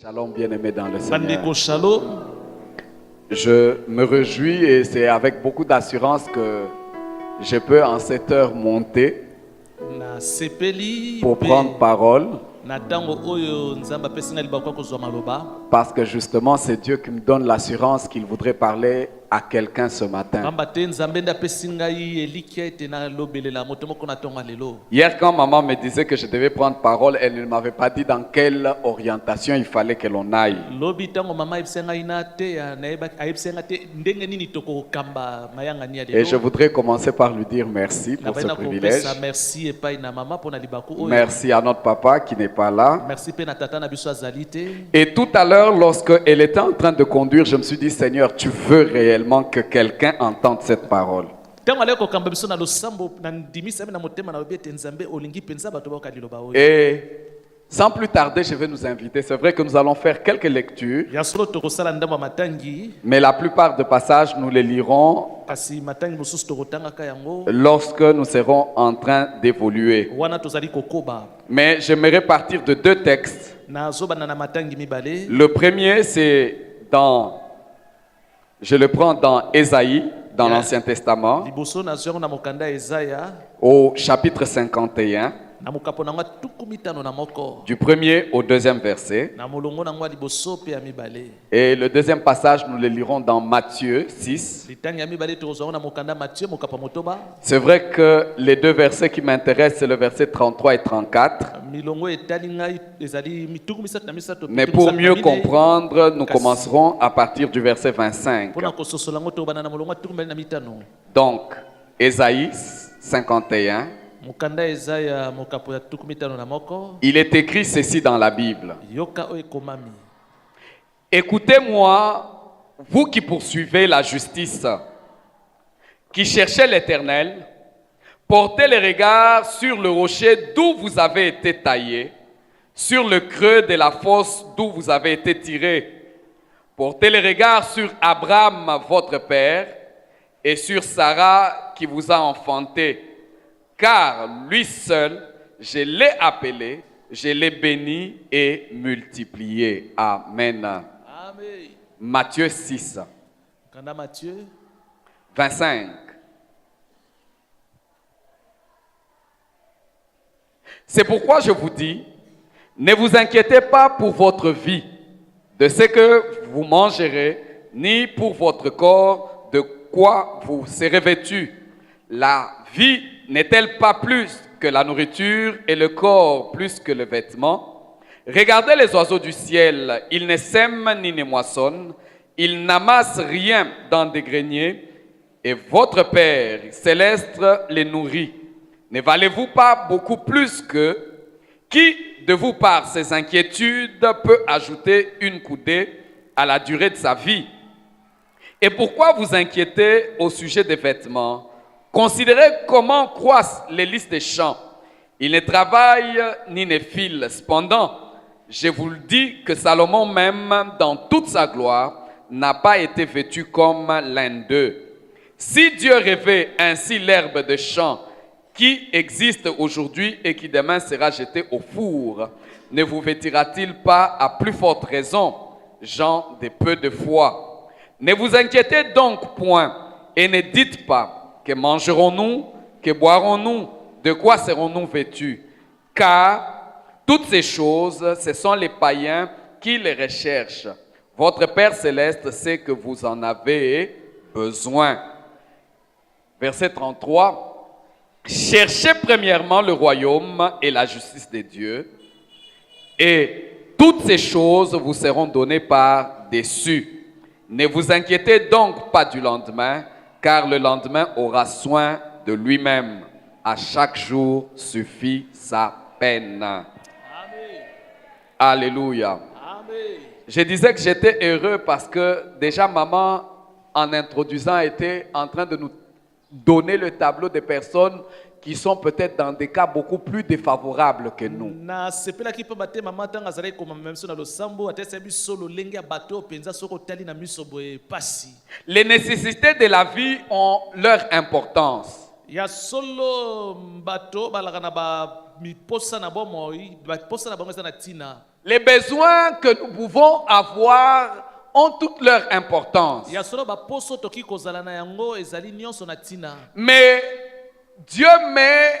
Shalom bien-aimé dans le Bandeko Seigneur. Shalom. Je me réjouis et c'est avec beaucoup d'assurance que je peux en cette heure monter Na sepeli pour pe prendre parole na tango oyo nzamba pesinga libakwa kozwa maloba. parce que justement c'est Dieu qui me donne l'assurance qu'il voudrait parler à quelqu'un ce matin. Pamba te nzambe nda pesinga yi elikia ete na lobelela moto moko na tonga lelo. Hier quand maman me disait que je devais prendre parole, elle ne m'avait pas dit dans quelle orientation il fallait que l'on aille. Lobi tango mama isenga ina te ya na eba isenga te ndenge nini toko kamba mayanga ni ya Et je lelo. voudrais commencer par lui dire merci Na pour ce bana privilège. kopesa merci epai na mama pona libako oyo. Merci à notre papa qui n'est pas là. Merci pe na tata na biso azali te. Et tout à l'heure, lorsqu'elle était en train de conduire, je me suis dit, Seigneur, tu veux réellement que quelqu'un entende cette parole. Tango ale kokamba biso na losambo na ndimisa na motema na obi ete nzambe olingi penza bato ba liloba oyo. Et sans plus tarder, je vais nous inviter. C'est vrai que nous allons faire quelques lectures, Ya solo tokosala ndamba matangi. mais la plupart des passages, nous les lirons Kasi matangi mosusu tokotangaka yango lorsque nous serons en train d'évoluer. wana tozali kokoba Mais j'aimerais partir de deux textes. nazobanda na matangi mibale. Le premier, c'est je le prends dans Ésaïe, dans Yeah. l'Ancien Testament, Liboso nazwa yango na mokanda ya Ezaya au chapitre 51, na mokapo nango tuku mitano na moko du premier au deuxième verset. na molongo nango ya liboso pe ya mibale. Et le deuxième passage, nous le lirons dans Matthieu 6. Litangi ya mibale tokozwa yango na mokanda Matthieu mokapo motoba. C'est vrai que les deux versets qui m'intéressent, c'est le verset 33 et 34. Milongo etali ngai ezali mituku misato na misato. Mais tuku pour misato na mieux mine. comprendre, nous Kasi. commencerons à partir du verset 25. Mpona kososola yango tokobanda na molongo ya tuku mbali na mitano. Donc, Ésaïe 51, Mokanda Ezaya mokapo ya tuku mitano na moko. il est écrit ceci dans la Bible. Yoka oyo ekomami. Écoutez-moi, vous qui poursuivez la justice, qui cherchez l'Éternel, portez les regards sur le rocher d'où vous avez été taillé, sur le creux de la fosse d'où vous avez été tiré. Portez les regards sur Abraham, votre père, et sur Sarah qui vous a enfanté. Car lui seul, je l'ai appelé, je l'ai béni et multiplié. Amen. Amen. Matthieu 6, Kanda Matthieu 25. C'est pourquoi je vous dis, ne vous inquiétez pas pour votre vie, de ce que vous mangerez, ni pour votre corps, de quoi vous serez vêtus. La vie n'est-elle pas plus que la nourriture et le corps plus que le vêtement? Regardez les oiseaux du ciel, ils ne sèment ni ne moissonnent, ils n'amassent rien dans des greniers, et votre Père céleste les nourrit. Ne valez-vous pas beaucoup plus qu'eux? Qui de vous, par ses inquiétudes, peut ajouter une coudée à la durée de sa vie? Et pourquoi vous inquiétez au sujet des vêtements? Considérez comment croissent les lys des champs. Ils ne travaillent ni ne filent. Cependant, je vous le dis que Salomon même, dans toute sa gloire, n'a pas été vêtu comme l'un d'eux. Si Dieu revêt ainsi l'herbe de champ qui existe aujourd'hui et qui demain sera jetée au four, ne vous vêtira-t-il pas à plus forte raison, gens de peu de foi? Ne vous inquiétez donc point et ne dites pas que mangerons-nous, que boirons-nous, de quoi serons-nous vêtus? Car toutes ces choses, ce sont les païens qui les recherchent. Votre Père céleste sait que vous en avez besoin. Verset 33. Cherchez premièrement le royaume et la justice de Dieu, et toutes ces choses vous seront données par-dessus. Ne vous inquiétez donc pas du lendemain, car le lendemain aura soin de lui-même. À chaque jour suffit sa peine. Amen. Alléluia. Amen. Je disais que j'étais heureux parce que déjà maman, en introduisant, était en train de nous donner le tableau des personnes qui sont peut-être dans des cas beaucoup plus défavorables que nous. Na sepelaki mpe batema matanga azali koma memso na losambo atesa biso lolenge ya bato penza soko tali na miso boye pasi. Les nécessités de la vie ont leur importance. Ya solo bato balaka na ba miposa na bomoi, baposa na bango eza na tina. Les besoins que nous pouvons avoir ont toute leur importance. ya solo baposo toki kozala na yango ezali nyonso na ntina. Mais Dieu met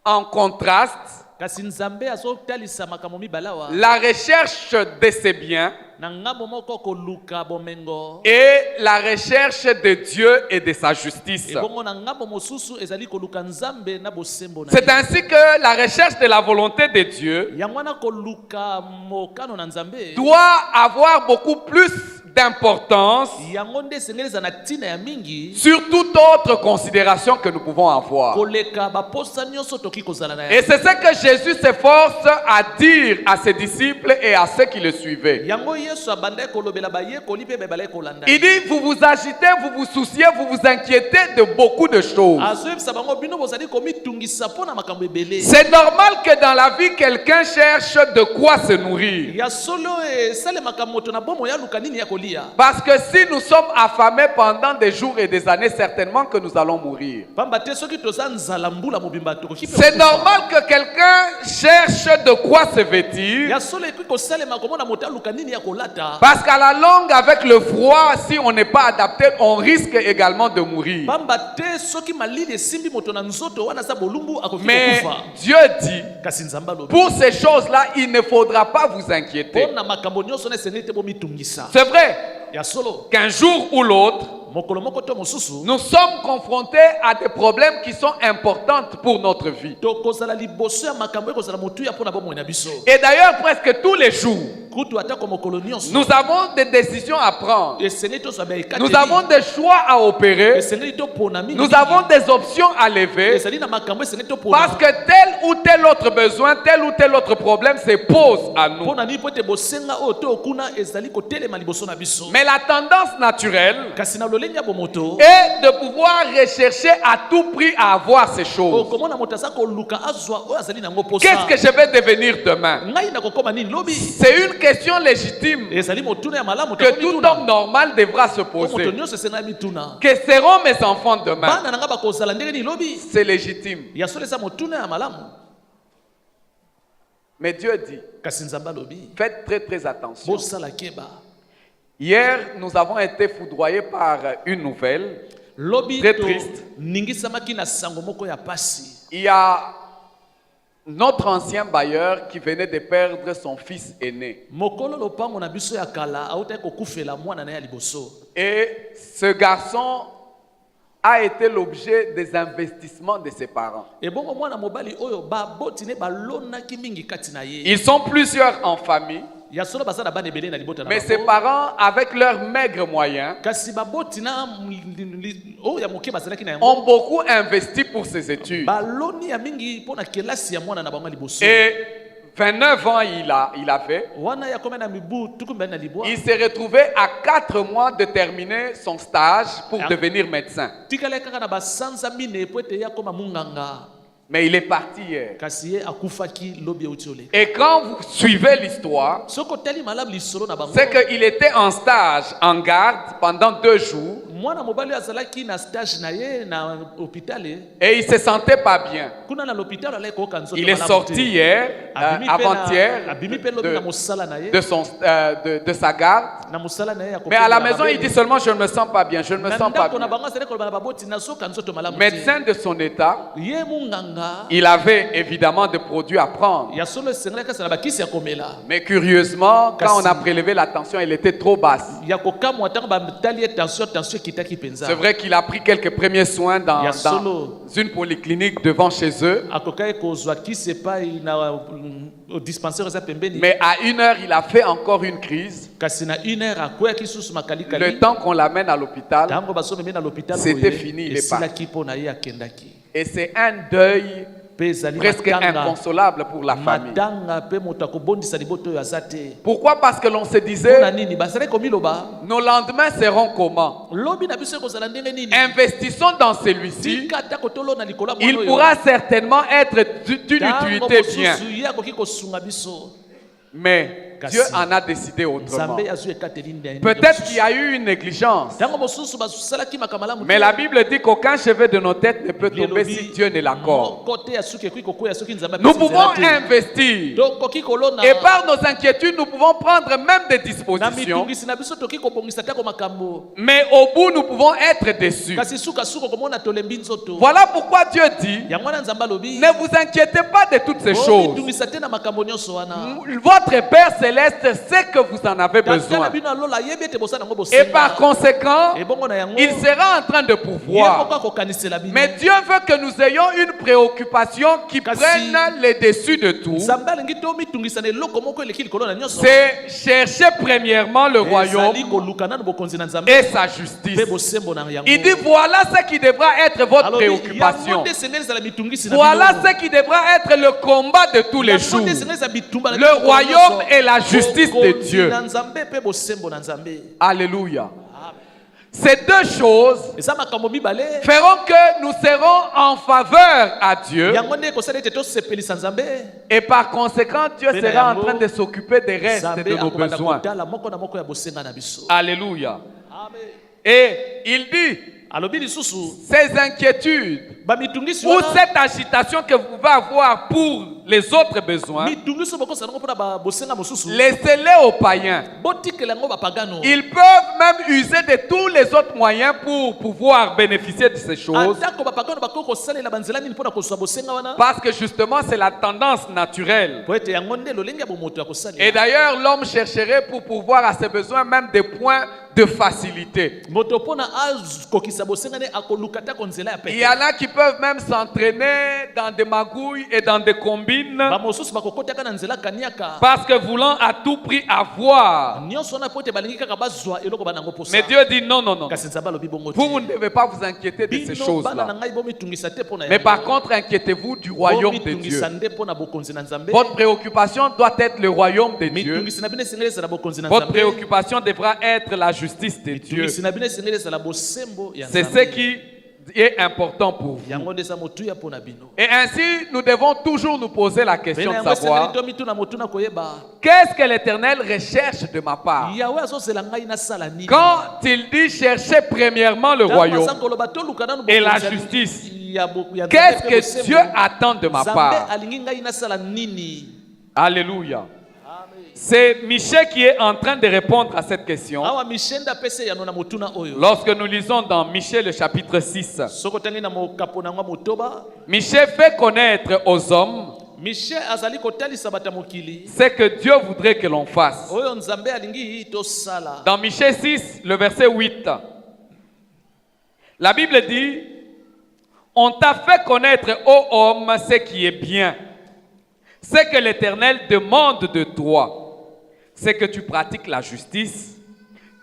en contraste Kasi nzambe azotalisa makambo mibale awa la recherche de ses biens na ngambo moko koluka bomengo et la recherche de Dieu et de sa justice. ebongo na ngambo mosusu ezali koluka nzambe na bosembo na C'est ainsi que la recherche de la volonté de Dieu yango wana koluka mokano na nzambe doit avoir beaucoup plus d'importance yango nde esengeli eza na ntina ya mingi sur toute autre considération que nous pouvons avoir. koleka baposa nyonso toki kozala na Et yango. c'est ce que Jésus s'efforce à dire à ses disciples et à ceux qui le suivaient. Yango yesu abandai kolobela bayekoli mpe bebale kolanda Il dit, vous vous agitez, vous vous souciez, vous vous inquiétez de beaucoup de choses. azoyebisa bango bino bozali komitungisa mpo na makambo ebele. C'est normal que dans la vie, quelqu'un cherche de quoi se nourrir. ya solo esalemaka moto na bomo yaluka nini ya kolia. Parce que si nous sommes affamés pendant des jours et des années, certainement que nous allons mourir. pamba te soki toza nzala mbula mobimba tokoki mpe C'est kokufa. normal que quelqu'un cherche de quoi se vêtir. ya solo ekoki kosalema komona moto aluka nini ya kolata. Parce qu'à la longue, avec le froid, si on n'est pas adapté, on risque également de mourir. pamba te soki malili esimbi moto na nzoto wana aza bolumbu akoki Mais kokufa. Dieu dit, kasi nzambe alobi pour ces choses-là, il ne faudra pas vous inquiéter. mpo na makambo nyonso na esengeli te bomitungisa. C'est vrai ya solo qu'un jour ou l'autre, mokolo moko to mosusu nous sommes confrontés à des problèmes qui sont importants pour notre vie. tokozala liboso ya makambo ekozala motuya mpo na bomoi na biso. Et d'ailleurs, presque tous les jours, kutu atako mokolo nyonso nous avons des décisions à prendre. esengeli tozwa baekateli. Nous avons des choix à opérer. esengeli topona mingi. Nous avons des options à lever. ezali na makambo esengeli topona. Parce que tel ou tel autre besoin, tel ou tel autre problème se pose à nous. mpona nini po ete bosenga oyo to okuna ezali kotelema liboso na biso. Mais la tendance naturelle kasi na lolenge ya bomoto est de pouvoir rechercher à tout prix à avoir ces choses. okomona moto aza koluka azwa oyo azali nango Qu'est-ce posa. que je vais devenir demain? ngai nakokoma nini lobi. C'est une question légitime ezali motuna ya malamu que tout homme normal devra se moto poser. nyonso esengeli mituna. Que seront mes enfants demain? bana na nga bakozala ndenge nini lobi. C'est légitime. ya solo eza motuna ya malamu. Mais Dieu dit, kasi nzambe alobi faites très très attention. bosala keba. Hier, nous avons été foudroyés par une nouvelle. lobi Très triste. ningisamaki na sango moko ya pasi. Il y a notre ancien bailleur qui venait de perdre son fils aîné. mokolo lopango na biso ya kala autaki kokufela mwana na ye ya liboso. Et ce garçon a été l'objet des investissements de ses parents. ebongo mwana mobali oyo baboti ne balonaki mingi kati na ye. Ils sont plusieurs en famille, ya solo baza na bana ebele na libota na mais ses bango. parents, avec leurs maigres moyens, kasi baboti na oyo ya moke bazalaki na yango ont beaucoup investi pour ses études. baloni ya mingi mpo na kelasi ya mwana na bango ya liboso. Et 29 ans il avait. wana ya kome na mibu tuku mbali na libwa. Il s'est retrouvé à 4 mois de terminer son stage pour devenir médecin. tikala kaka na basanza mine po ete ya koma munganga. Mais il est parti hier. kasi ye akufaki lobi euti oleka. Et quand vous suivez l'histoire, soko tali malamu lisolo na bango. c'est qu'il était en stage, en garde, pendant 2 jours. mwana mobali azalaki na stage na ye na hôpital. Et il se sentait pas bien. kuna na l'hôpital alaki koyoka nzoto Il est malamu sorti te. hier, Abimi pe na- avant-hier, abimi pe lobi na mosala na ye. de sa garde. na mosala na ye ya Mais à la kopela maison, il dit seulement, je ne me sens pas bien, je ne me na sens pas ndako na bien. bango azali koloba na baboti nazoka nzoto malamu te. Médecin de son état, ye munganga il avait évidemment des produits à prendre. ya solo esengelaki asala bakisi ya komela. Mais curieusement, quand on a prélevé la tension, elle était trop basse. ya kokamwa ntango batali ye tension ekitaki mpenza. C'est vrai qu'il a pris quelques premiers soins dans une polyclinique devant chez eux. akokaki kozwa kisi epai na dispensaire eza pembeni. Mais à 1h, il a fait encore une crise. kasi na 1 heure akweyaki susu makalikali. Le temps qu'on l'amène à l'hôpital, ntango basomemi na l'hôpital C'était fini, il est esilaki mpo na ye akendaki. et c'est un deuil mpe ezali presque inconsolable pour la famille. matanga mpe moto akobondisa liboto oyo aza te. Pourquoi? Parce que l'on se mpona disait, nini bazalaki komiloba nos lendemains seront comment? lobi na biso ekozala ndenge nini. Investissons dans celui-ci. tika atako tolona likolo ya Il mwana oyo. pourra certainement être d'une Ntango utilité bien. mosusu ye akoki kosunga biso. Mais Dieu en a décidé autrement. Nzambe azwi ekateli ndenge Peut-être qu'il y a eu une négligence. ntango mosusu basalaki makambo malamu Mais la Bible dit qu'aucun cheveu de nos têtes ne peut tomber si Dieu ne l'accorde. moko te ya suki ekoki kokwea soki nzambe Nous apesi pouvons nzela te. investir. tokoki kolona Et par nos inquiétudes, nous pouvons prendre même des na dispositions. mitungisi na biso tokoki kobongisa tako makambo Mais au bout, nous pouvons être déçus. kasi sukasuka komona tolembi nzoto Voilà pourquoi Dieu dit, yango wana nzambe alobi ne vous inquiétez pas de toutes ces choses. mitungisa te na makambo nyonso wana Votre Père Céleste sait que vous en avez tata na besoin. bino alola ayebi ete bosala yango Et par bosenga conséquent, ebongo na yango il sera en train de ye pouvoir. moko akokanisela bino Mais Dieu veut que nous ayons une préoccupation qui Kasi- prenne le dessus de tout. nzambe alingi tomitungisa na eloko moko eleki likolo na nyonso C'est chercher premièrement le royaume ezali koluka nanu bokonzi na nzambe et sa mpe justice. bosembo na yango Il dit voilà ce qui devra être votre alobi yango préoccupation. nde esengeli ezala mitungisi na Voilà bino ce qui devra être le combat de tous les yango jours. nde esengeli ezala bitumba na Le bino nyonso. royaume et la justice de Bokonzi Dieu. na nzambe mpe bosembo na nzambe Alléluia. Ces deux choses eza makambo mibale feront que nous serons en faveur à Dieu yango nde ekosala ete tosepelisa nzambe et par conséquent Dieu Pena sera en yango, train de s'occuper des restes nzambe de nos akobanda besoins. kotala moko na moko ya bosenga na biso Alléluia. Amen. Et il dit, alobi lisusu ces inquiétudes bamitungisi ou wana cette agitation que vous pouvez avoir pour les autres besoins, mitungisi bokosala yango mpona bosenga mosusu laissez-les aux païens. botikela yango bapagano Ils peuvent même user de tous les autres moyens pour pouvoir bénéficier de ces choses. atako bapagano bakoki kosalela banzela nini mpona kozwa bosenga wana Parce que justement, c'est la tendance naturelle. po ete yango nde lolenge ya bomoto ya Et kosalela d'ailleurs, l'homme chercherait pour pouvoir à ses besoins même des points de facilité. moto mpona akokisa bosenga nde akoluka tako nzela ya Il y en pete a qui peuvent même s'entraîner dans des magouilles et dans des combines bamosusu bakokotaka na nzela kaniaka parce que voulant à tout prix avoir. nyonso wana po ete balingi kaka bazwa eloko banango posa Mais Dieu dit non, non, non. kasi nzambe alobi bongo Vous ne devez pas vous inquiéter de ces bino bana na choses-là. ngai bomitungisa te mpona Mais par contre, inquiétez-vous du royaume de Dieu. bomitungisa nde mpona bokonzi na nzambe Votre préoccupation doit être le royaume de Dieu. mitungisi na bino esengeli ezala bokonzi na Votre nzambe préoccupation devra être la justice de Dieu. mitungisi na bino esengeli ezala bosembo ya C'est ce nzambe qui est important pour vous. yango nde eza motuya mpona bino Et ainsi, nous devons toujours nous poser la question pene de yango esengeli savoir tomituna motuna koyeba qu'est-ce que l'Éternel recherche de ma part. yawe azozela ngai nasala nini Quand il dit chercher premièrement le Ntango royaume aza koloba toluka nanu et la bokonzi ya- justice, ya nzambe qu'est-ce mpe que bosembo. Dieu attend de ma nzambe part? alingi ngai nasala nini Alléluia. C'est Michée qui est en train de répondre à cette question. awa mishende apesi yano na motuna oyo Lorsque nous lisons dans Michée le chapitre 6, soki otangi na mokapo na yango motoba Michée fait connaître aux hommes mishe azali kotalisa bato ya mokili ce que Dieu voudrait que l'on fasse. oyo nzambe alingi tosala Dans Michée 6, le verset 8, la Bible dit, on t'a fait connaître, ô homme, ce qui est bien. Ce que l'Éternel demande de toi, c'est que tu pratiques la justice,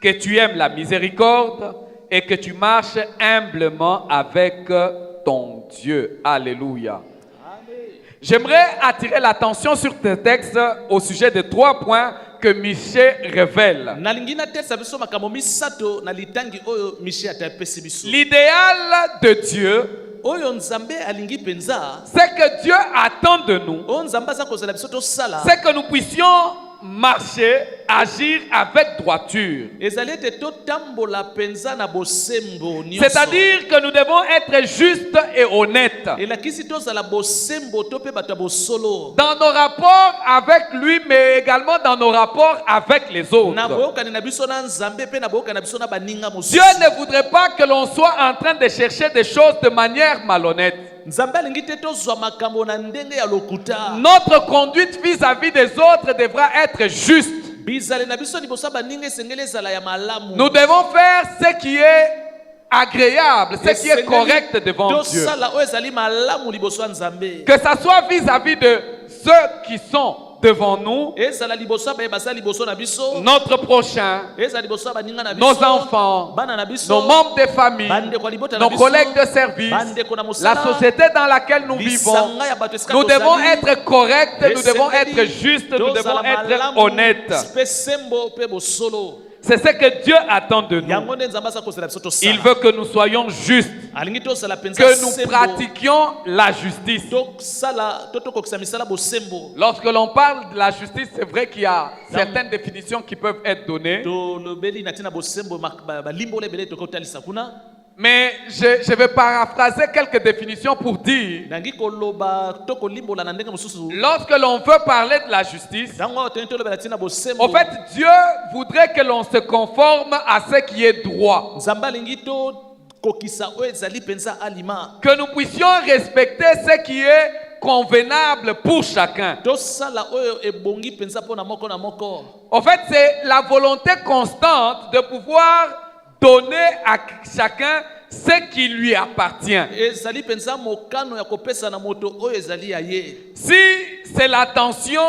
que tu aimes la miséricorde et que tu marches humblement avec ton Dieu. Alléluia. J'aimerais attirer l'attention sur ce texte au sujet de 3 points que Michée révèle. nalingi natalisa biso makambo misato na litangi oyo mishe atapesi biso L'idéal de Dieu, oyo nzambe alingi mpenza c'est que Dieu attend de nous, oyo nzambe aza kozala biso tosala c'est que nous puissions marcher, agir avec droiture. ezali ete totambola mpenza na bosembo nyonso C'est-à-dire que nous devons être justes et honnêtes elakisi tozala bosembo to mpe bato ya bosolo dans nos rapports avec lui, mais également dans nos rapports avec les na autres. boyokani na biso na nzambe mpe na boyokani na biso na baninga mosusu Dieu ne voudrait pas que l'on soit en train de chercher des choses de manière malhonnête. nzambe alingi te tozwa makambo na ndenge ya lokuta Notre conduite vis-à-vis des autres devra être juste. bizale na biso liboso ya baninga esengeli ezala ya malamu Nous devons faire ce qui est agréable, ce qui est correct devant Dieu. tosala oyo ezali malamu liboso ya nzambe Que ça soit vis-à-vis de ceux qui sont devant nous, ezala liboso ya baye baza liboso na biso notre prochain, ezala liboso ya baninga na nos biso enfants, bana na biso nos membres de famille, bandeko ya libota na nos biso collègues de service, bandeko na la mosala société dans laquelle nous vivons. lisanga ya bato esika Nous devons tozali. être corrects, nous devons Esengeli être justes, nous devons tozala être malamu, honnêtes. mpe sembo mpe bosolo C'est ce que Dieu attend de nous. yango nde nzambe aza kozela biso tosala. Il veut que nous soyons justes, alingi tosala penza que nous sembo, pratiquions la justice. tosala tokokisa misala bosembo. Lorsque l'on parle de la justice, c'est vrai qu'il y a certaines définitions qui peuvent être données. tolobeli na ntina bosembo balimbola ebele tokotalisa kuna. Mais je vais paraphraser quelques définitions pour dire, nangi koloba tokolimbola na ndenge mosusu. lorsque l'on veut parler de la justice, ntango toni tolobela ntina bosembo. en fait, Dieu voudrait que l'on se conforme à ce qui est droit. nzambe alingi tokokisa oyo ezali penza alima. Que nous puissions respecter ce qui est convenable pour chacun. tosala oyo ebongi penza mpo na moko na moko. En fait, c'est la volonté constante de pouvoir donner à chacun ce qui lui appartient. ezali penza mokano ya kopesa na moto oyo ezali ya ye. Si c'est l'attention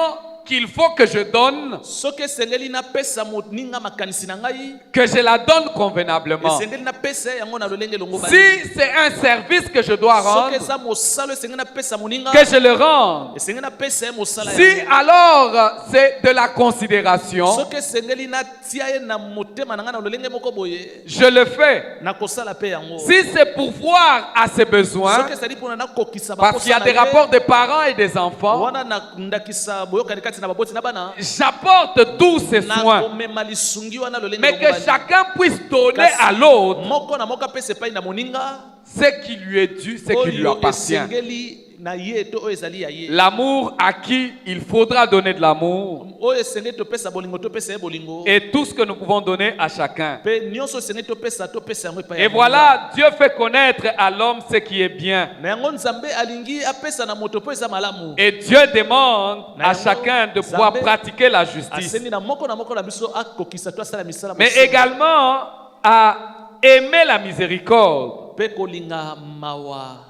qu'il faut que je donne, soki esengeli napesa moninga makanisi na ngai, que je la donne convenablement. esengeli napesa yango na lolenge elongo bali. Si c'est un service que je dois soki rendre, eza mosala esengeli napesa moninga, que je le rende. esengeli napesa ye mosala Si yango. alors c'est de la considération, soki esengeli natia ye na motema na ngai na lolenge moko boye, je le fais. nakosala mpe yango. Si c'est pour voir à ses besoins, soki ezali mpona nakokisa parce qu'il y a des rapports des parents et des enfants, wana ndakisa boyokani kati na baboti na bana, j'apporte tous ces soins. nakomema lisungi wana lolenge Mais elongo que bali. chacun puisse donner à l'autre moko na moko apesa epai na moninga ce qui lui est dû, ce qui lui oyo appartient. esengeli na ye to oyo ezali ya ye. L'amour à qui il faudra donner de l'amour oyo esengeli topesa bolingo topesa ye bolingo. et tout ce que nous pouvons donner à chacun. mpe nyonso esengeli topesa yango epai ya Et moninga. voilà, Dieu fait connaître à l'homme ce qui est bien. na yango nzambe alingi apesa na moto mpo eza malamu. Et Dieu demande à chacun de pouvoir Nzambe pratiquer la justice, asengi na moko na biso akokisa to asala misala mais mosusu. également à aimer la miséricorde. mpe kolinga mawa.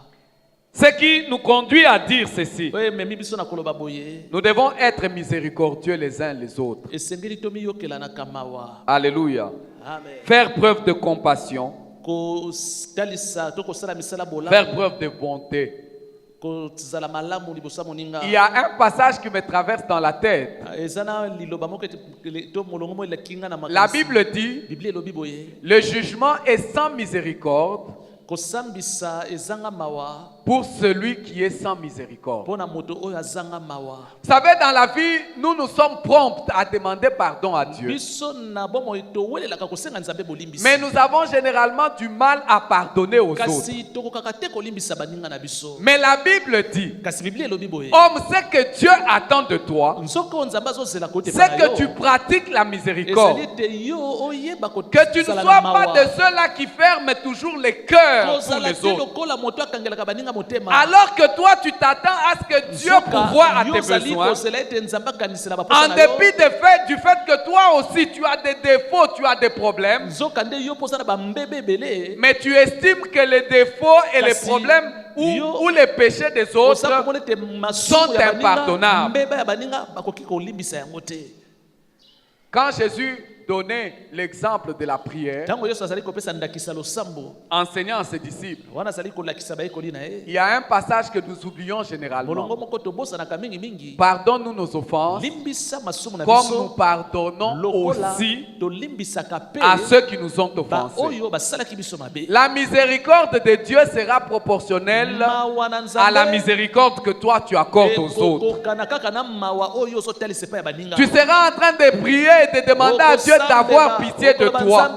Ce qui nous conduit à dire ceci: oyo ememi biso na koloba boye, nous devons être miséricordieux les uns les autres. esengeli tomiyokelanaka mawa. Alléluia. amen. Faire preuve de compassion, kotalisa to kosala misala faire bolamu, preuve de bonté. kozala malamu liboso ya moninga. Il y a un passage qui me traverse dans la tête. eza na liloba moko to molongo mo elekinga na La makanisi. Bible dit: biblia elobi boye, le jugement est sans miséricorde kosambisa ezanga mawa pour celui qui est sans miséricorde. mpo na moto oyo azanga mawa. Vous savez, dans la vie, nous sommes prompts à demander pardon à Dieu. biso na bomoi towelelaka kosenga nzambe bolimbisi. Mais nous avons généralement du mal à pardonner aux autres. kasi tokokaka te kolimbisa baninga na biso. Mais la Bible dit: kasi biblia elobi boye, homme, ce que Dieu attend de toi, soki oyo nzambe azozela kote c'est que tu pratiques la miséricorde. ezali te yo oyeba Que tu ne sois pas de ceux-là qui ferment toujours les cœurs pour kozala les te autres. lokola moto akangelaka baninga motema. Alors que toi, tu t'attends à ce que Dieu pourvoie à tes besoins. En dépit du fait que toi aussi, tu as des défauts, tu as des problèmes. Mais tu estimes que les défauts et les problèmes ou les péchés des autres sont impardonnables. Quand Jésus donnait l'exemple de la prière, enseignant à ses disciples, il y a un passage que nous oublions généralement: pardonne-nous nos offenses comme nous pardonnons aussi à ceux qui nous ont offensés. La miséricorde de Dieu sera proportionnelle à la miséricorde que toi tu accordes aux autres. Tu seras en train de prier et de demander à Dieu d'avoir pitié de toi.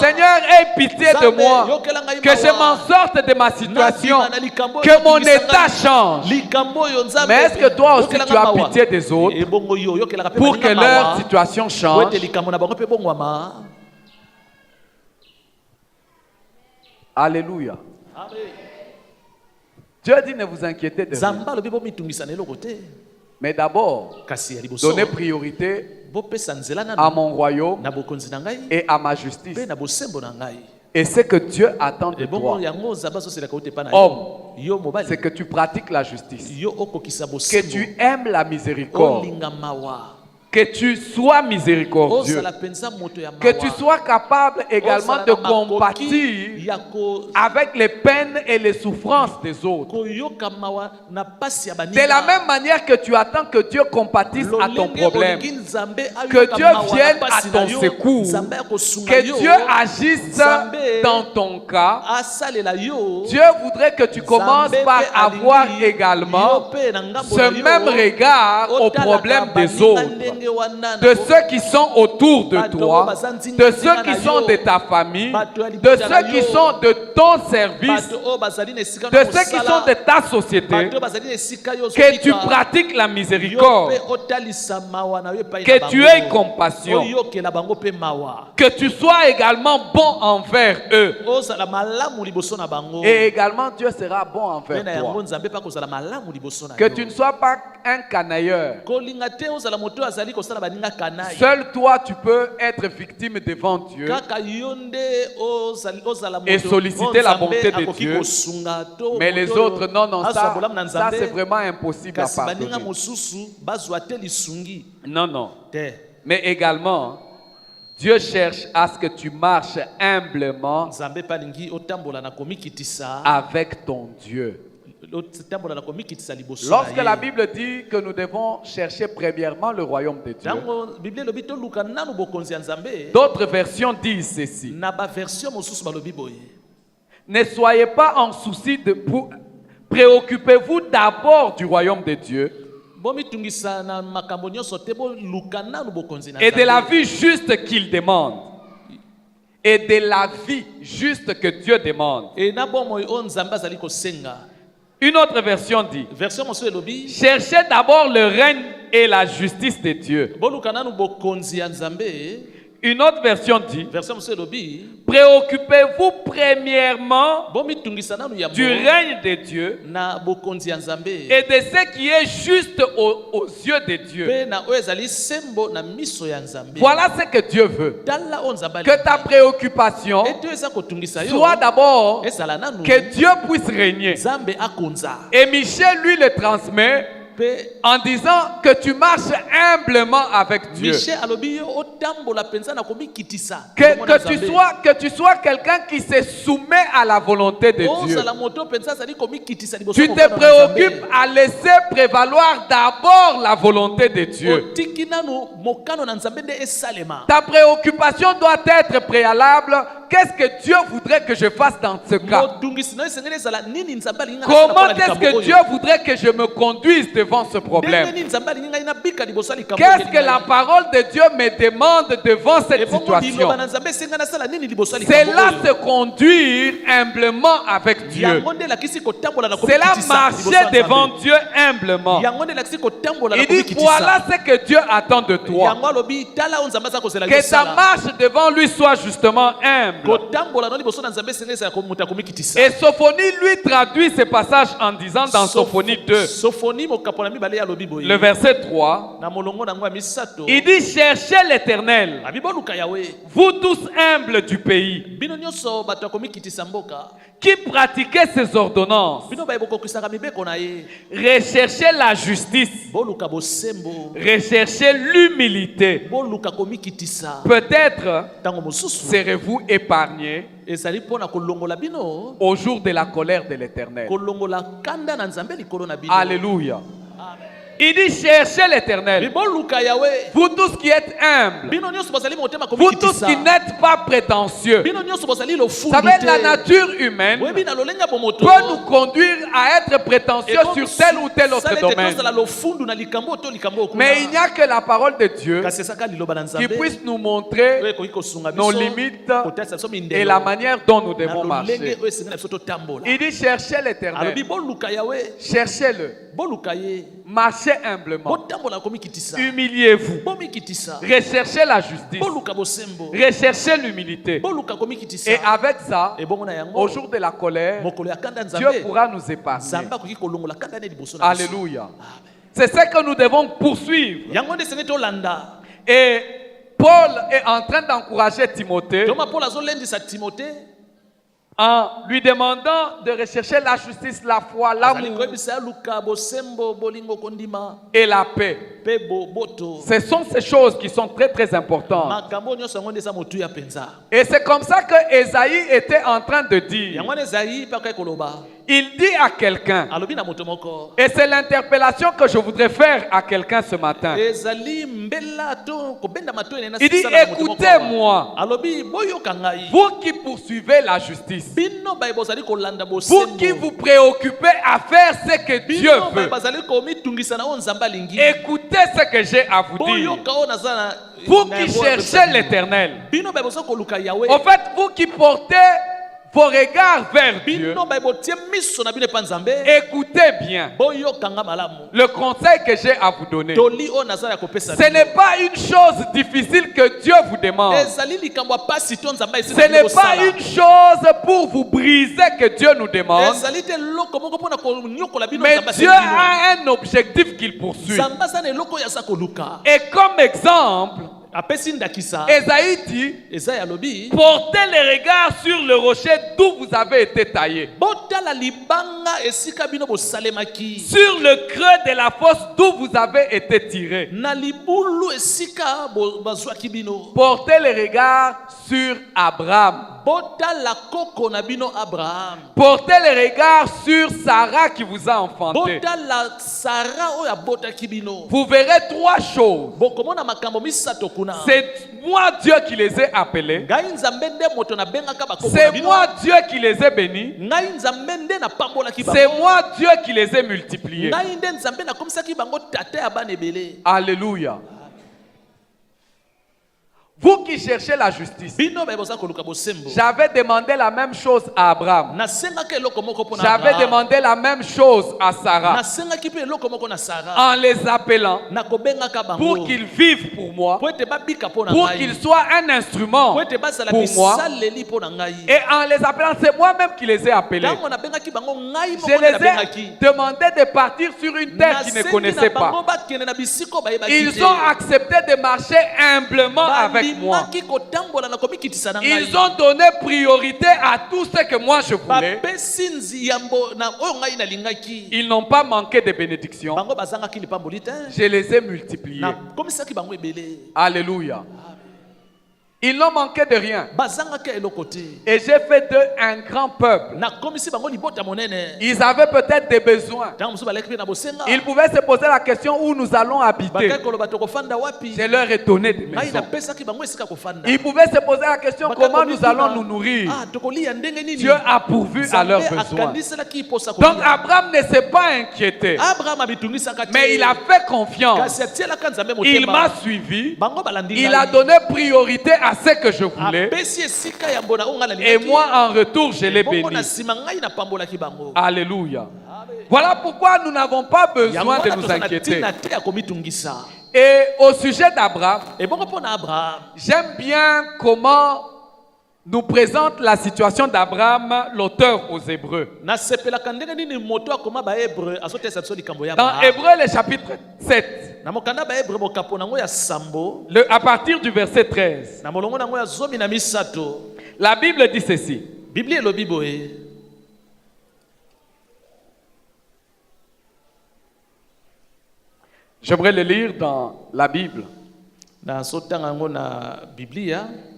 Seigneur, aie pitié de moi, que je m'en sorte de ma situation, que mon état change. Mais est-ce que toi aussi tu as pitié des autres pour que leur situation change? Alléluia. Dieu dit: ne vous inquiétez de rien. Mais d'abord, donnez priorité à mon royaume et à ma justice. Et ce que Dieu attend de toi, homme, c'est que tu pratiques la justice, que tu aimes la miséricorde, Que tu sois miséricordieux. Que tu sois capable également de compatir avec les peines et les souffrances des autres. De la même manière que tu attends que Dieu compatisse à ton problème, que Dieu vienne à ton secours, que Dieu agisse dans ton cas, Dieu voudrait que tu commences par avoir également ce même regard aux problèmes des autres, de ceux qui sont autour de toi, de ceux qui sont de ta famille, de ceux qui sont de ton service, de ceux qui sont de ta société, que tu pratiques la miséricorde, que tu aies compassion, que tu sois également bon envers eux. Et également Dieu sera bon envers toi. Que tu ne sois pas un canailleur. Seul toi tu peux être victime devant Dieu et solliciter la bonté de Dieu. Mais les autres, non, ça c'est vraiment impossible à pardonner. Non. Mais également, Dieu cherche à ce que tu marches humblement avec ton Dieu. Lorsque la Bible dit que nous devons chercher premièrement le royaume de Dieu, d'autres versions disent ceci: ne soyez pas en souci de préoccupez-vous d'abord du royaume de Dieu et de la vie juste qu'il demande. Et de la vie juste que Dieu demande. Une autre version dit: cherchez d'abord le règne et la justice de Dieu. Une autre version dit: préoccupez-vous premièrement du règne de Dieu et de ce qui est juste aux yeux de Dieu. Voilà ce que Dieu veut. Que ta préoccupation soit d'abord que Dieu puisse régner. Et Michel lui le transmet en disant que tu marches humblement avec Dieu. Que tu sois quelqu'un qui se soumet à la volonté de Dieu. Tu te préoccupes à laisser prévaloir d'abord la volonté de Dieu. Ta préoccupation doit être préalable. Qu'est-ce que Dieu voudrait que je fasse dans ce cas? Comment est-ce que Dieu voudrait que je me conduise devant ce problème? Qu'est-ce que la parole de Dieu me demande devant cette situation? C'est là se conduire humblement avec Dieu. C'est là marcher devant Dieu humblement. Il dit: voilà ce que Dieu attend de toi. Que ta marche devant lui soit justement humble. Et Sophonie lui traduit ce passage en disant dans Sophonie 2, le verset 3, il dit: cherchez l'Éternel, vous tous humbles du pays, qui pratiquez ses ordonnances, recherchez la justice, recherchez l'humilité. Peut-être serez-vous épargnés au jour de la colère de l'Éternel. Alléluia. Il dit: cherchez l'Éternel, vous tous qui êtes humbles, vous tous qui n'êtes pas prétentieux. Vous savez, la nature humaine peut nous conduire à être prétentieux sur tel ou tel autre domaine. Mais il n'y a que la parole de Dieu qui puisse nous montrer nos limites et la manière dont nous devons marcher. Il dit: cherchez l'Éternel, cherchez-le, marchez humblement, humiliez-vous, recherchez la justice, recherchez l'humilité. Et avec ça, au jour de la colère, Dieu pourra nous épargner. Alléluia. C'est ce que nous devons poursuivre. Et Paul est en train d'encourager Timothée en lui demandant de rechercher la justice, la foi, l'amour et la paix. Ce sont ces choses qui sont très très importantes. Et c'est comme ça que Ésaïe était en train de dire. Il dit à quelqu'un, et c'est l'interpellation que je voudrais faire à quelqu'un ce matin. Il dit, écoutez-moi, vous qui poursuivez la justice, vous qui vous préoccupez à faire ce que Dieu veut, écoutez ce que j'ai à vous dire. Vous qui cherchez l'Éternel, en fait, vous qui portez vos regards vers Dieu, écoutez bien le conseil que j'ai à vous donner. Ce n'est pas une chose difficile que Dieu vous demande. Ce n'est pas une chose pour vous briser que Dieu nous demande. Mais Dieu a un objectif qu'il poursuit. Et comme exemple, Ésaïe dit, portez les regards sur le rocher d'où vous avez été taillé, sur le creux de la fosse d'où vous avez été tiré. Portez les regards sur Abraham. Portez les regards sur Sarah qui vous a enfanté. Vous verrez trois choses. C'est moi Dieu qui les ai appelés. C'est moi Dieu qui les ai bénis. C'est moi Dieu qui les ai multipliés. Alléluia. Vous qui cherchez la justice, j'avais demandé la même chose à Abraham. J'avais demandé la même chose à Sarah. En les appelant pour qu'ils vivent pour moi, pour qu'ils soient un instrument pour moi. Et en les appelant, c'est moi-même qui les ai appelés. Je les ai demandé de partir sur une terre qu'ils ne connaissaient pas. Ils ont accepté de marcher humblement avec moi. Ils ont donné priorité à tout ce que moi je voulais. Ils n'ont pas manqué de bénédictions. Je les ai multipliés. Alléluia. Ils n'ont manqué de rien. Et j'ai fait d'eux un grand peuple. Ils avaient peut-être des besoins. Ils pouvaient se poser la question où nous allons habiter. Je leur ai donné des maisons. Ils pouvaient se poser la question comment nous allons nous nourrir. Dieu a pourvu à leurs besoins. Donc Abraham ne s'est pas inquiété. Mais il a fait confiance. Il m'a suivi. Il a donné priorité à ce que je voulais. Et moi en retour je l'ai béni. Alléluia. Voilà pourquoi nous n'avons pas besoin de nous inquiéter. Et au sujet d'Abraham, j'aime bien comment nous présente la situation d'Abraham, l'auteur aux Hébreux. Dans Hébreux, le chapitre 7, à partir du verset 13, la Bible dit ceci. J'aimerais le lire dans la Bible.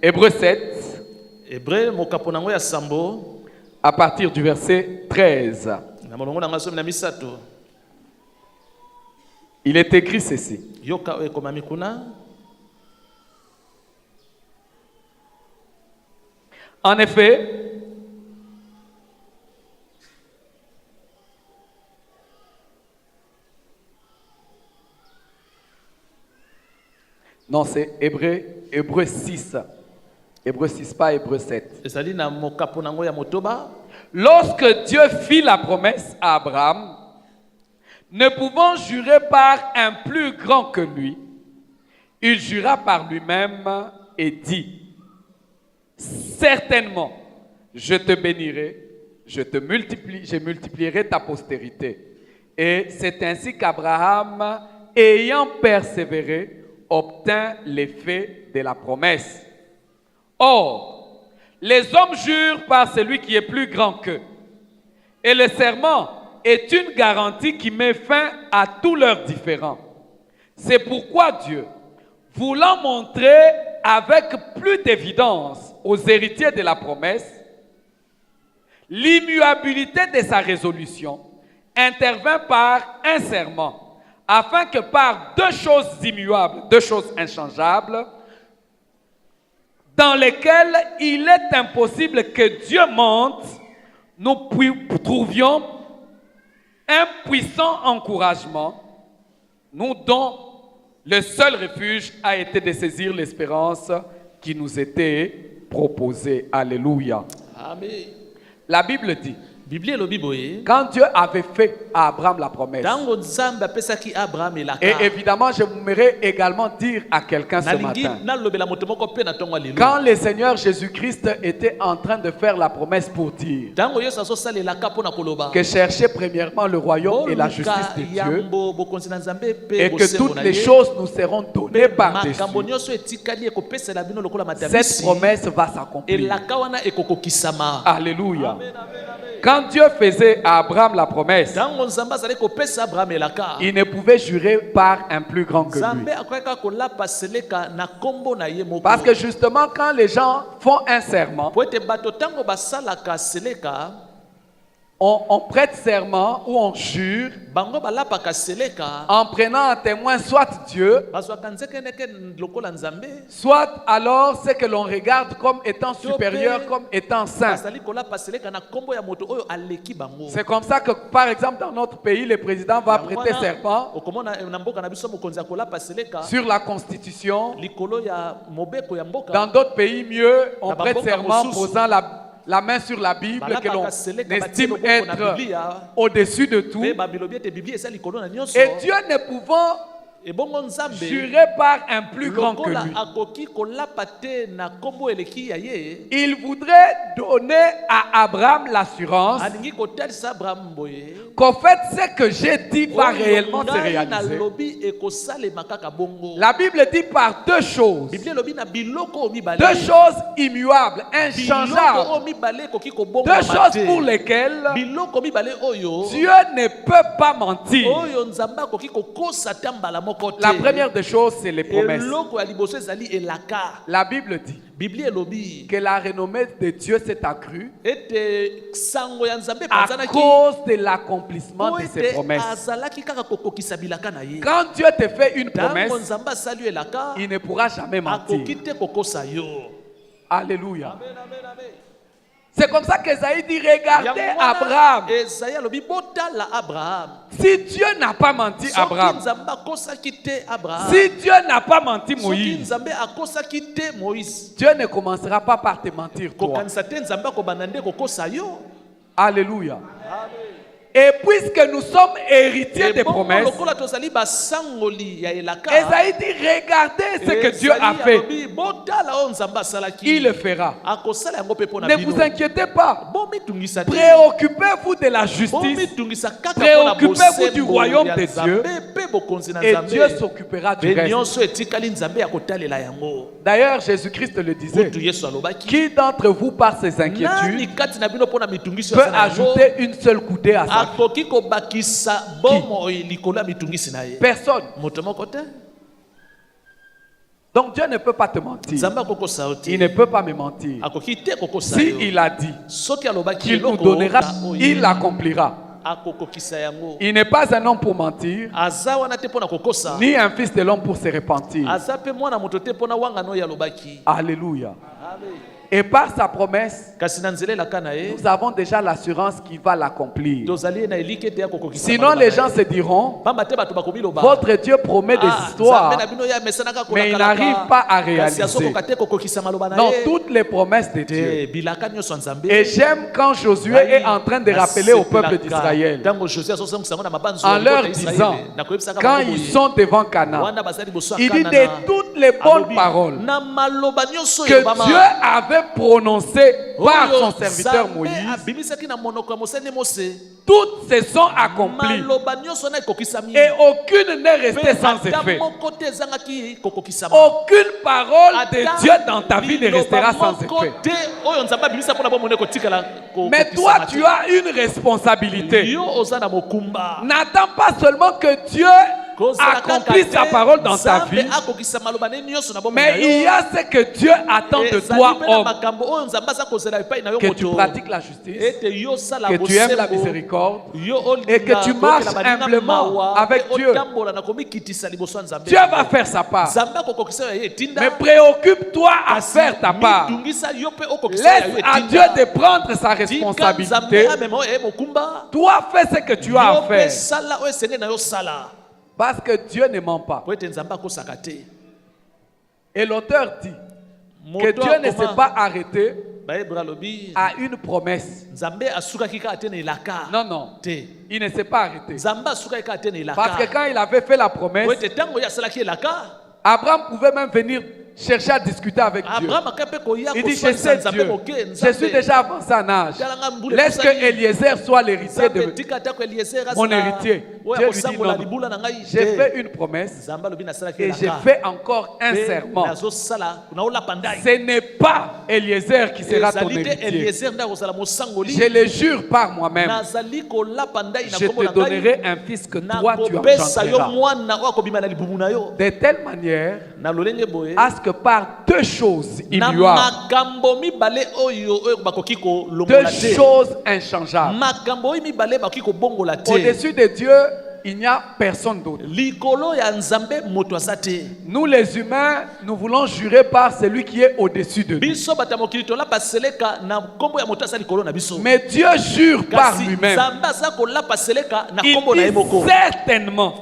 Hébreux 7. À partir du verset 13. Il est écrit ceci. En effet, non, c'est Hébreux 6. Hébreux 6, pas Hébreux 7. Lorsque Dieu fit la promesse à Abraham, ne pouvant jurer par un plus grand que lui, il jura par lui-même et dit, certainement, je te bénirai, je multiplierai ta postérité. Et c'est ainsi qu'Abraham, ayant persévéré, obtint l'effet de la promesse. Or, Les hommes jurent par celui qui est plus grand qu'eux. Et le serment est une garantie qui met fin à tous leurs différends. C'est pourquoi Dieu, voulant montrer avec plus d'évidence aux héritiers de la promesse l'immuabilité de sa résolution, intervint par un serment, afin que par deux choses immuables, deux choses inchangeables, dans lesquelles il est impossible que Dieu monte, nous trouvions un puissant encouragement, nous dont le seul refuge a été de saisir l'espérance qui nous était proposée. Alléluia. Amen. La Bible dit, Bible elobi boye. quand Dieu avait fait à Abraham la promesse, Tango nzambe apesaki Abraham elaka. et évidemment, je voudrais également dire à quelqu'un ce Nalingi matin, nalobela moto moko pe na tongo lelo. quand le Seigneur Jésus-Christ était en train de faire la promesse pour dire Tango yesu aso salelaka pona koloba. que cherchez premièrement le royaume et la justice de Dieu, Yambo bokonzi na nzambe pe et que bosembo toutes na les ye. choses nous seront données par-dessus, Makambo nyonso etikali ekopesela bino lokola cette matabisi. promesse va s'accomplir. Elaka wana ekokokisama. Alléluia. Amen, amen, amen. Quand Dieu faisait à Abraham la promesse, Tango nzambe azali kopesa Abraham elaka. il ne pouvait jurer par un plus grand que lui. Nzambe akoyaka kolapa seleka na kombo na ye moko. Parce que justement, quand les gens font un serment, Po ete bato tango basalaka seleka, on prête serment ou on jure bango balapaka seleka, en prenant en témoin soit Dieu, bazwaka nzekeneke lokola nzambe, soit alors ce que l'on regarde comme étant supérieur, comme étant saint. bazali kolapa seleka na kombo ya moto oyo aleki bango. C'est comme ça que, par exemple, dans notre pays, le président va prêter serment okomona na mboka na biso mokonzi akolapa seleka sur la Constitution. likolo ya mobeko ya mboka. Dans d'autres pays, mieux, on Na prête bamboka serment mosusu, posant la main sur la Bible que l'on balapaka seleka estime batie loboko na être Biblia, au-dessus de tout. pe babilobi ete Biblia eza likolo na nyonso. Et Dieu ne pouvant Ebongo nzambe jurer par un plus grand que lokola lui, akoki kolapa te na kombo eleki ya ye, il voudrait donner à Abraham l'assurance alingi kotalisa Abraham boye qu'en fait, ce que j'ai dit va réellement se ngai réaliser. nalobi ekosalema kaka bongo. La Bible dit par deux choses. Biblia elobi na biloko oyo mibale, Deux choses immuables, biloko inchangeables. oyo mibale ekoki kobongo Deux choses pour lesquelles biloko mibale oyo Dieu ne peut pas mentir. oyo nzambe akoki kokosa ta mbala moko te. La première des choses, c'est les promesses. eloko ya liboso ezali elaka. La Bible dit Biblia elobi que la renommée de Dieu s'est accrue ete sango ya nzambe à epanzanaki cause de l'accomplissement po de ses ete promesses. azalaki kaka kokokisa bilaka na ye. Quand Dieu te fait une Ntango promesse, nzambe asali yo elaka, il ne pourra jamais mentir. akoki te kokosa yo. Alléluia. Amen, amen, amen. C'est comme ça qu'Esaïe dit, regardez Yango wana, Abraham. Esaïe alobi botala Abraham. Si Dieu n'a pas menti Soki Abraham, nzambe akosaki te Abraham, si Dieu n'a pas menti soki Moïse, nzambe akosaki te Moïse, Dieu ne commencera pas par te mentir toi. kokanisa te nzambe akobanda nde kokosa yo. Alléluia. Et puisque nous sommes héritiers des Ebongo promesses, lokola tozali basangoli ya elaka, Esaïe dit, regardez ce que Dieu a Esaïe fait. alobi, botala oyo nzambe asalaki, Il le fera. akosala yango mpe mpo na Ne bino. vous inquiétez pas. Bomitungisa te. Préoccupez-vous de la justice Bomitungisa kaka mpo na Préoccupez-vous du bosembo royaume ya de Nzambe, Dieu. mpe bokonzi na et Nzambe. Dieu s'occupera du Mpe reste. nyonso etikali nzambe ya kotalela yango. D'ailleurs, Jésus-Christ le disait. Kutu Yesu alobaki, Qui d'entre vous, par ses nani inquiétudes, kati na bino mpo na mitungisi peut aza na yango, ajouter une seule coudée à sa vie? akoki kobakisa bomoi likolo ya mitungisi na ye? Personne. Moto moko te. Donc Dieu ne peut pas te mentir. Nzambe akokosa yo te. Il ne peut pas me mentir. Akoki te kokosa Si yo. il a dit Soki alobaki qu'il nous eloko donnera, oyo, il l'accomplira. akokokisa yango. Il n'est pas un homme pour mentir, Aza wana te mpo na kokosa. ni un fils de l'homme pour se repentir. Aza pe mwana moto te mpo na wangana oyo alobaki. Alléluia. Amen. Et par sa promesse, Kasi na nzela elaka na ye, nous avons déjà l'assurance qu'il va l'accomplir. tozali na eliki ete akokokisa Sinon, maloba les na gens ye. se diront, Pamba te bato bakomiloba, votre Dieu promet des histoires, Nzambe na bino ye amesanaka mais il kolakalaka, n'arrive pas à kasi réaliser. azokoka te kokokisa maloba na Non, ye. toutes les promesses de Dieu. Te bilaka nyonso ya Nzambe. Et j'aime quand Josué est en train de rappeler au peuple d'Israël, Tango Josué azosangisa yango na mabanzo en ya leur libota ya disant, Israele, nakoyebisaka quand bango ils boye, sont devant Canaan, wana bazali liboso ya il dit Kanana, de toutes les bonnes alobi, paroles na maloba nyonso que elobama, Dieu avait avait prononcées par son serviteur Nzambe Moïse, abimisaki na monoko ya Moseni Mose. toutes se sont accomplies Maloba nyonso na ekokisami. et aucune n'est restée sans Ata effet. moko te ezangaki kokokisama. Aucune parole de Ata Dieu dans ta vie ne restera sans moko effet. te oyo Nzambe abimisa mpona bomona ekotikala Mais toi, kokokisama te. tu as une responsabilité. Yo oza na mokumba. N'attends pas seulement que Dieu accomplisse sa parole dans ta vie, mais il y a ce que Dieu attend de toi, homme. Que tu pratiques la justice, que tu aimes la miséricorde et que tu marches humblement avec Dieu. Dieu va faire sa part. Mais préoccupe-toi à faire ta part. Laisse à Dieu de prendre sa responsabilité. Toi, fais ce que tu as à faire. Parce que Dieu ne ment pas. Et l'auteur dit que Dieu ne s'est pas arrêté à une promesse. Non, non. Il ne s'est pas arrêté. Parce que quand il avait fait la promesse, Abraham pouvait même venir chercher à discuter avec Dieu. Il dit, je sais Dieu, je suis déjà avancé en âge. Laisse que Eliezer soit l'héritier de mon héritier. Dieu lui dit, non, j'ai fait une promesse et j'ai fait encore un serment. Ce n'est pas Eliezer qui sera ton héritier. Je le jure par moi-même. Je te donnerai un fils que toi tu engendreras. De telle manière à ce que par deux choses immuables, deux choses inchangeables. Au-dessus de Dieu, il n'y a personne d'autre. Nous les humains, nous voulons jurer par celui qui est au-dessus de nous. Mais Dieu jure par lui-même. Il dit certainement,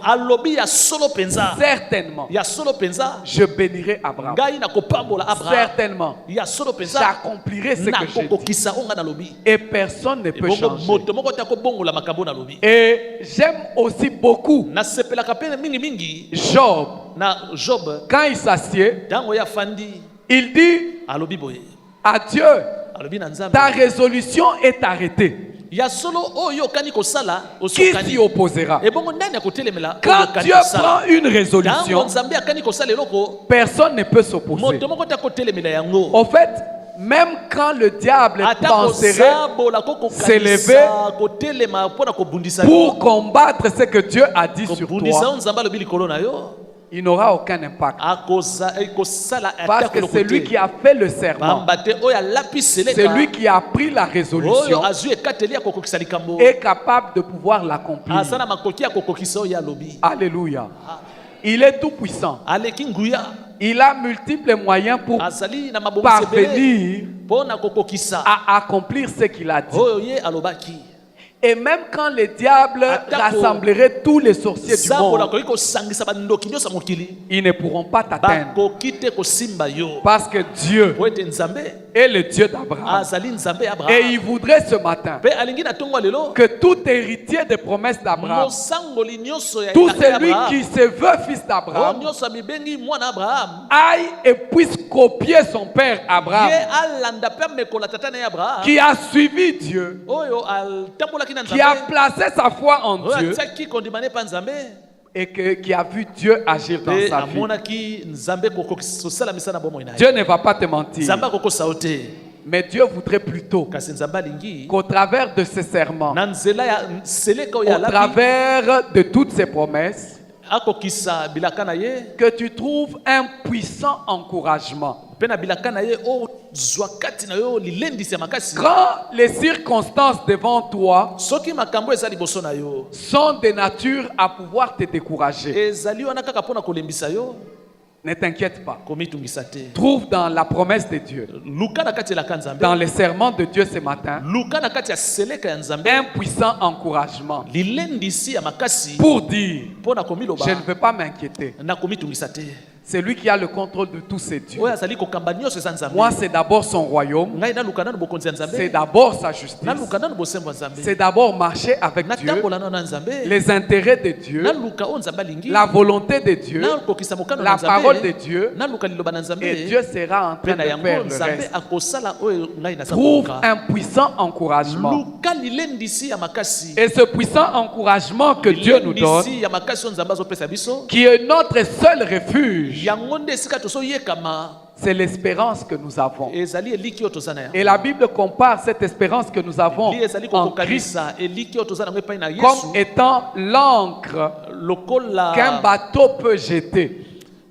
certainement, je bénirai Abraham. Certainement, j'accomplirai ce que j'ai dit. Et personne ne peut changer. Et j'aime aussi beaucoup Job. Quand il s'assied, il dit à Dieu, ta résolution est arrêtée. Qui s'y opposera? Quand Dieu prend une résolution, personne ne peut s'opposer. Au fait, même quand le diable penserait s'élever pour combattre ce que Dieu a dit sur toi, il n'aura aucun impact. Parce que c'est lui qui a fait le serment, c'est lui qui a pris la résolution, est capable de pouvoir l'accomplir. Alléluia. Il est tout puissant. Il a multiples moyens pour parvenir à accomplir ce qu'il a dit. Et même quand le diable rassemblerait tous les sorciers du monde, ils ne pourront pas t'atteindre. Parce que Dieu est le Dieu d'Abraham. Et il voudrait ce matin que tout héritier des promesses d'Abraham, tout celui qui se veut fils d'Abraham, aille et puisse copier son père Abraham, qui a suivi Dieu, qui a placé sa foi en Dieu et qui a vu Dieu agir dans sa vie. Dieu ne va pas te mentir. Mais Dieu voudrait plutôt qu'au travers de ces serments, au travers de toutes ces promesses, que tu trouves un puissant encouragement. Quand les circonstances devant toi sont de nature à pouvoir te décourager, ne t'inquiète pas. Trouve dans la promesse de Dieu, dans les serments de Dieu ce matin, un puissant encouragement pour dire, je ne veux pas m'inquiéter. C'est lui qui a le contrôle de tous ces dieux. oyo azali kokamba nyonso eza nzambe. Moi, c'est d'abord son royaume. Ngai naluka nanu bokonzi ya C'est nzambe. d'abord sa justice. Naluka nanu bosembo ya nzambe. C'est d'abord marcher avec Dieu. Natambola nanu na nzambe. Les intérêts de Dieu. Naluka oyo nzambe alingi. La volonté de Dieu. Nakokisa mokano na La nzambe. parole de Dieu. Naluka liloba na nzambe. Et Dieu sera en train Mpe na de yango faire le nzambe reste. akosala oyo ngai naza Trouve koyoka. un puissant encouragement. Luka lilendisi ya makasi. Et ce puissant encouragement que Dieu nous donne, Lilendisi ya makasi oyo nzambe azopesa biso. qui est notre seul refuge, Yango nde esika tozoyekama. c'est l'espérance que nous avons. Ezali eliki oyo toza na yango. Et la Bible compare cette espérance que nous avons Li ezali en Christ kokokanisa eliki oyo toza na yango epai na comme Yesu. étant l'encre Lokola qu'un bateau peut jeter.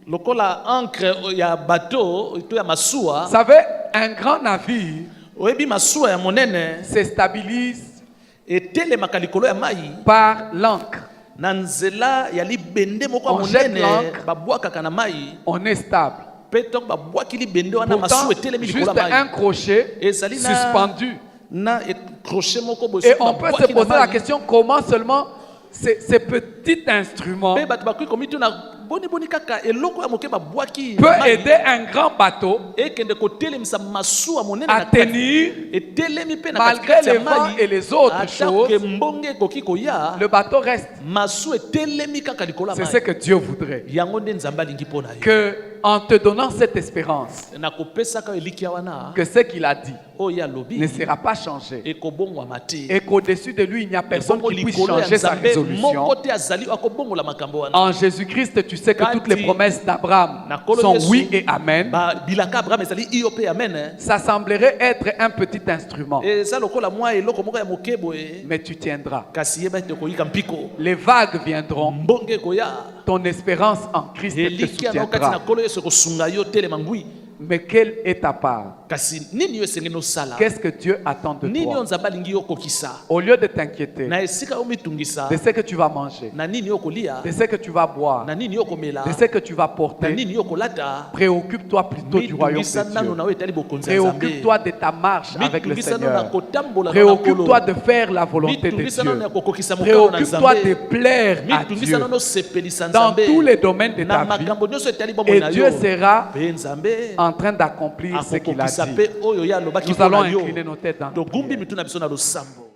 lokola encre ya bateau to ya masuwa. Vous savez, un grand navire Oyebi masuwa ya monene se stabilise etelemaka likolo ya mai par l'encre. na nzela ya libende moko ya On jette monene l'encre. babwakaka na mai. On est stable. Mpe ntango babwaki libende wana Pourtant, masuwa etelemi likolo juste ya un mai. crochet Ezali na suspendu. na crochet moko boye Et soki on peut se babwaki na poser la mai. question comment seulement ces petits instruments Mpe bato bakoki komituna boni kaka eloko ya moke babwaki na peut mai aider un grand bateau ekende kotelemisa masuwa monene à na kati. tenir Etelemi mpe na malgré katikati les ya vents mai. et les autres Atako choses. mbonge ekoki koya. Le bateau reste. Masuwa etelemi kaka likolo ya C'est mai. ce que Dieu voudrait. Yango nde nzambe alingi mpo na yo. Que en te donnant cette espérance, nakopesaka elikia wana que ce qu'il a dit oyo ne alobi sera pas changé. ekobongwama te. Et qu'au-dessus de lui, il n'y a personne Ebongo qui puisse likolo ya changer sa nzambe résolution. moko te azali akobongola makambo wana. En Jésus-Christ, tu sais que toutes les Kati- promesses d'Abraham Nakolo sont Yesu, oui et amen. bilaka abraham ezali iyo mpe amen. Ça semblerait être un petit instrument, eza lokola mwa eloko moko ya moke boye mais tu tiendras. kasi yeba ete koyika mpiko Les vagues viendront, mbonge ekoya. ton espérance en Christ te elikia nao kati na soutiendra. nkolo yesu ekosunga yo telema ngwi. Mais quelle est ta part? kasi nini yo esengeli osala. Qu'est-ce que Dieu attend de nini yo toi? nzambe alingi yo okokisa. Au lieu de t'inquiéter na esika yo mitungisa de ce que tu vas manger, na nini yo kolia. de ce que tu vas boire, na nini yo komela. de ce que tu vas na porter, nini yo kolata. préoccupe-toi plutôt du royaume mitungisa de nano Dieu. na yo etali bokonzi ya nzambe. Préoccupe-toi de ta marche avec le mitungisa nano na Seigneur. kotambola na Préoccupe-toi nkolo. de faire la volonté de mitungisa nano na Dieu. kokokisa mokano na Préoccupe-toi de nzambe. plaire à mitungisa Dieu nano sepelisa dans nzambe. tous les domaines de na ta vie. makambo nyonso etali bomoi Et na Dieu yo. sera mpe nzambe en train d'accomplir ce qu'il a akokokisa dit. mpe oyo ye alobaki Nous mpo allons na yo. incliner nos têtes dans la togumbi prière. mituna biso na losambo.